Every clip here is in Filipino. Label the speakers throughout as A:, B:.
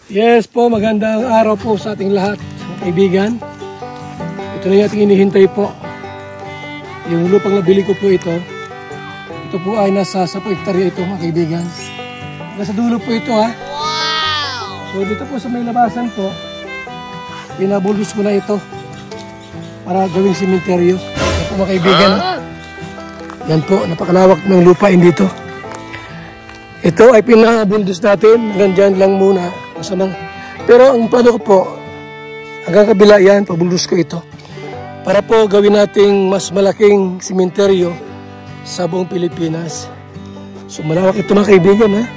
A: Yes po, magandang araw po sa ating lahat, mga kaibigan. Ito na yung ating inihintay po. Yung lupang nabili ko po ito. Ito po ay nasa 10 hektarya ito, mga kaibigan. Nasa dulo po ito, ha. Wow! So dito po sa may labasan po, pinabulbos ko na ito para gawing sementeryo. Ito po, mga kaibigan, ha. Yan po, napakalawak ng lupain dito. Ito ay pinabulbos natin, hanggang dyan lang muna. Masamang. Pero ang plano ko po, hanggang kabila yan, pabulbos ko ito. Para po gawin nating mas malaking sementeryo sa buong Pilipinas. So malawak ito, mga kaibigan, ha.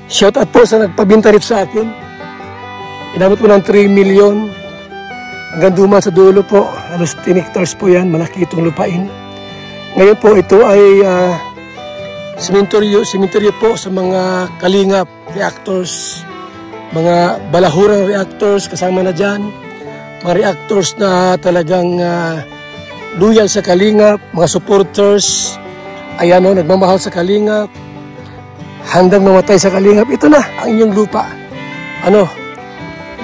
A: Shout out po sa nagpabinta rito sa akin. Inabot po ng 3 million. Hanggang duman sa dulo po, halos 10 hectares po yan, malaki itong lupain. Ngayon po ito ay sementeryo po sa mga kalingap reactors, mga balahurang reactors kasama na dyan, mga reactors na talagang loyal sa kalingap, mga supporters, ayan o, nagmamahal sa kalingap, handang mamatay sa kalingap. Ito na ang inyong lupa. Ano,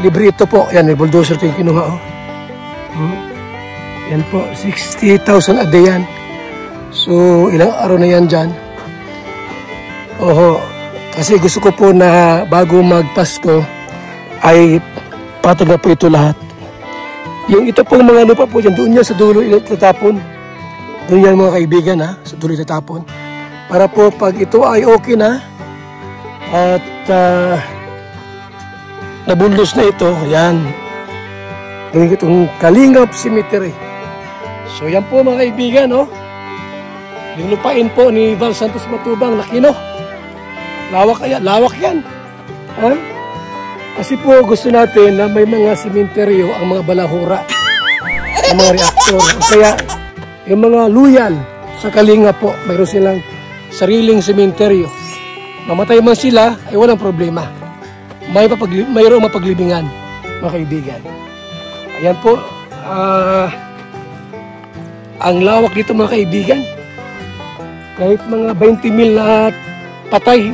A: libre ito po. Yan, may bulldozer ko yung kinuha o. Yan po, 60,000 a day yan. So, ilang araw na yan dyan. Oho, kasi gusto ko po na bago magpasko ay patag na po ito lahat. Yung ito pong mga lupa po dyan, doon yan sa dulo itatapon. Doon yan, mga kaibigan, ha, sa dulo itatapon. Para po pag ito ay okay na at nabundos na ito, yan. Gawin ko itong Kalingap Cemetery. So yan po, mga kaibigan, no? Yung lupain po ni Val Santos Matubang, laki, no? Lawak kaya, lawak yan. Ha? Kasi po gusto natin na may mga sementeryo ang mga balahura, ang mga reaktor. Kaya yung mga loyal sa Kalinga po, mayroon silang sariling sementeryo. Mamatay man sila, ay walang problema. Mayroong mapaglibingan, mga kaibigan. Ayan po, ang lawak dito, mga kaibigan. Kahit mga 20 mil na patay.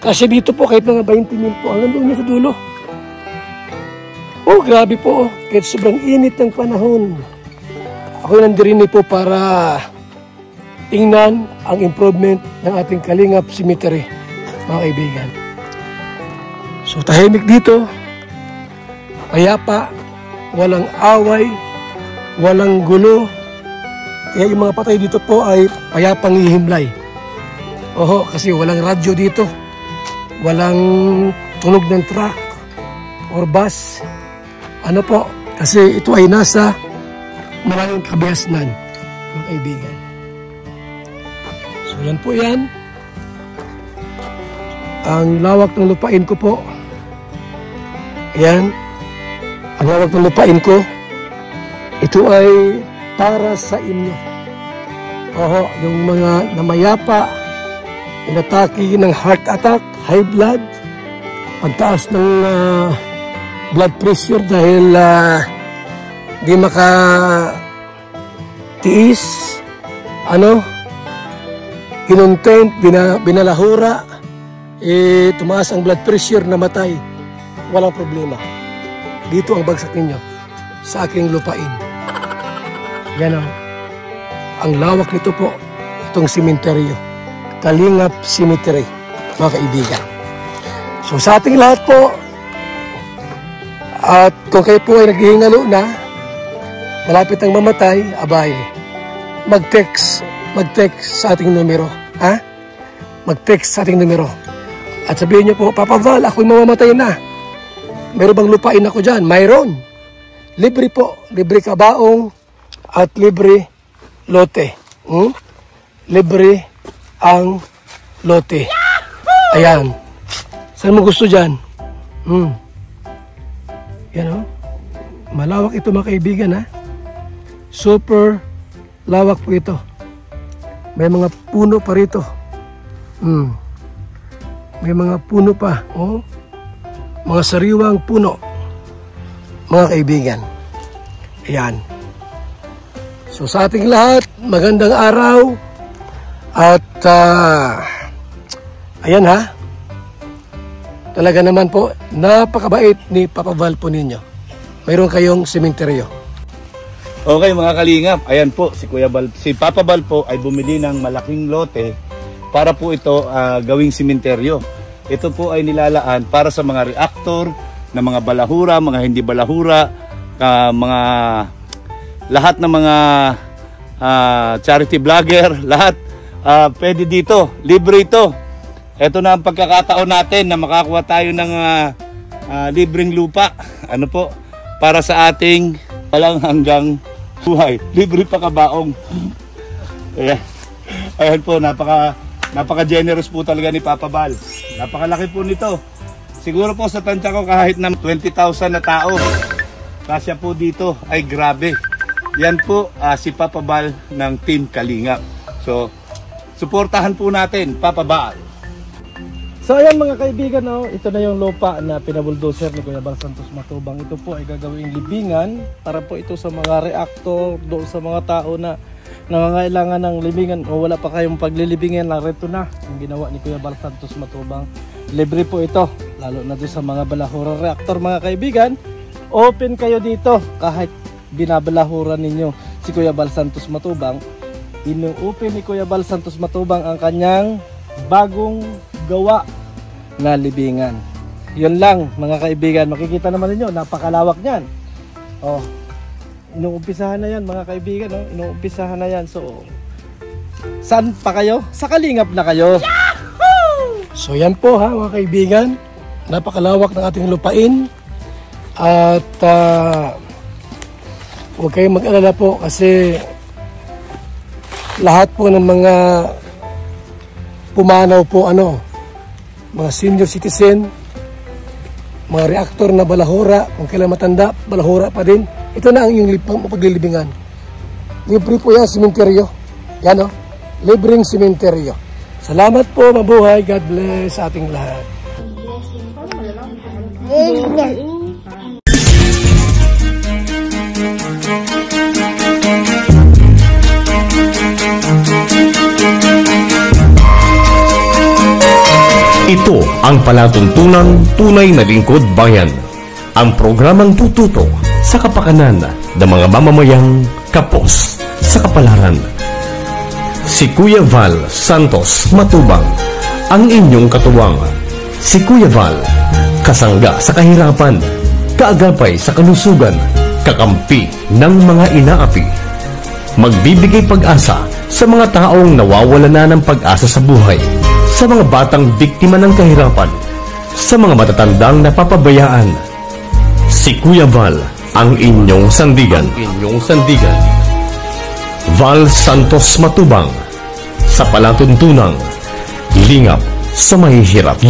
A: Kasi dito po kahit mga 20 mil po. Hanggang doon niya sa dulo. Oh, grabe po. Kahit sobrang init ng panahon. Ako nandirini po para tingnan ang improvement ng ating Kalingap Cemetery, mga kaibigan. So tahimik dito. Payapa. Walang away. Walang gulo. Kaya yung mga patay dito po ay payapang ihimlay. Oho, kasi walang radyo dito. Walang tunog ng truck or bus. Ano po? Kasi ito ay nasa maraming kabiasnan, mga kaibigan. So yan po yan. Ang lawak ng lupain ko po. Ayan. Ang lawak ng lupain ko. Ito ay para sa inyo. Oho, yung mga namayapa, inatake ng heart attack, high blood, pagtaas ng blood pressure dahil di makatiis, kinontent, binalahura, tumaas ang blood pressure, namatay, walang problema. Dito ang bagsak ninyo sa aking lupain. Yan ang lawak nito po, itong sementeryo, Kalingap Cemetery, mga kaibigan. So sa ating lahat po, at kung kayo po ay naghihingalo na, malapit ang mamatay, abay, mag-text sa ating numero, ha? Mag-text sa ating numero. At sabihin niyo po, Papa Val, ako'y mamamatay na. Meron bang lupain ako dyan? Mayroon. Libre po, libre kabaong, at libre lote. Libre ang lote. Ayan. Saan mo gusto dyan? Yan o. Malawak ito, mga kaibigan, ha. Super lawak po ito. May mga puno pa rito. May mga puno pa. Oh. Mga sariwang puno. Mga kaibigan. Ayan. So sa ating lahat, magandang araw. At Ayan ha. Talaga naman po, napakabait ni Papa Val po ninyo. Mayroon kayong sementeryo.
B: Okay mga kalingap, ayan po si si Papa Val po ay bumili ng malaking lote para po ito gawing sementeryo. Ito po ay nilalaan para sa mga reactor, na mga balahura, mga hindi balahura, mga lahat ng mga charity vlogger, lahat pwede dito, libre ito. Ito na ang pagkakataon natin na makakuha tayo ng libreng lupa. Ano po? Para sa ating walang hanggang buhay. Libre pa kabaong. Ayan. Ayan po, napaka-generous po talaga ni Papa Val. Napakalaki po nito. Siguro po sa tansya ko kahit na 20,000 na tao. Kasya po dito ay grabe. Yan po si Papa Val ng Team Kalingap. So, suportahan po natin Papa Val.
C: So ayan mga kaibigan, ito na yung lupa na pinabuldoser ni Kuya Val Santos Matubang. Ito po ay gagawing libingan para po ito sa mga reactor, doon sa mga tao na nangangailangan ng libingan o wala pa kayong paglilibingan lang. Ito na yung ginawa ni Kuya Val Santos Matubang. Libre po ito, lalo na doon sa mga balahura reactor mga kaibigan. Open kayo dito kahit binabalahuran ninyo si Kuya Val Santos Matubang. Inu-open ni Kuya Val Santos Matubang ang kanyang bagong gawa na libingan. Yun lang mga kaibigan, makikita naman ninyo napakalawak niyan. Oh, inuumpisahan na yan mga kaibigan, inuumpisahan na yan. So saan pa kayo? Sa Kalingap na kayo. Yahoo!
A: So yan po ha mga kaibigan, napakalawak ng ating lupain. At huwag kayong mag-alala po kasi lahat po ng mga pumanaw po mga senior citizen, mga reactor na balahura, kung kailan matanda, balahura pa din. Ito na ang iyong paglilibingan. Libre po yan, sementeryo. Yan libreng sementeryo. Salamat po, mabuhay. God bless sa ating lahat.
D: Ito ang palatuntunan tunay na lingkod bayan. Ang programang tututo sa kapakanan ng mga mamamayang kapos sa kapalaran. Si Kuya Val Santos Matubang, ang inyong katuwang. Si Kuya Val, kasangga sa kahirapan, kaagapay sa kalusugan, kakampi ng mga inaapi. Magbibigay pag-asa sa mga taong nawawala na ng pag-asa sa buhay, sa mga batang biktima ng kahirapan, sa mga matatandang napapabayaan. Si Kuya Val, ang inyong sandigan. Val Santos Matubang, sa palatuntunang lingap sa mahihirap.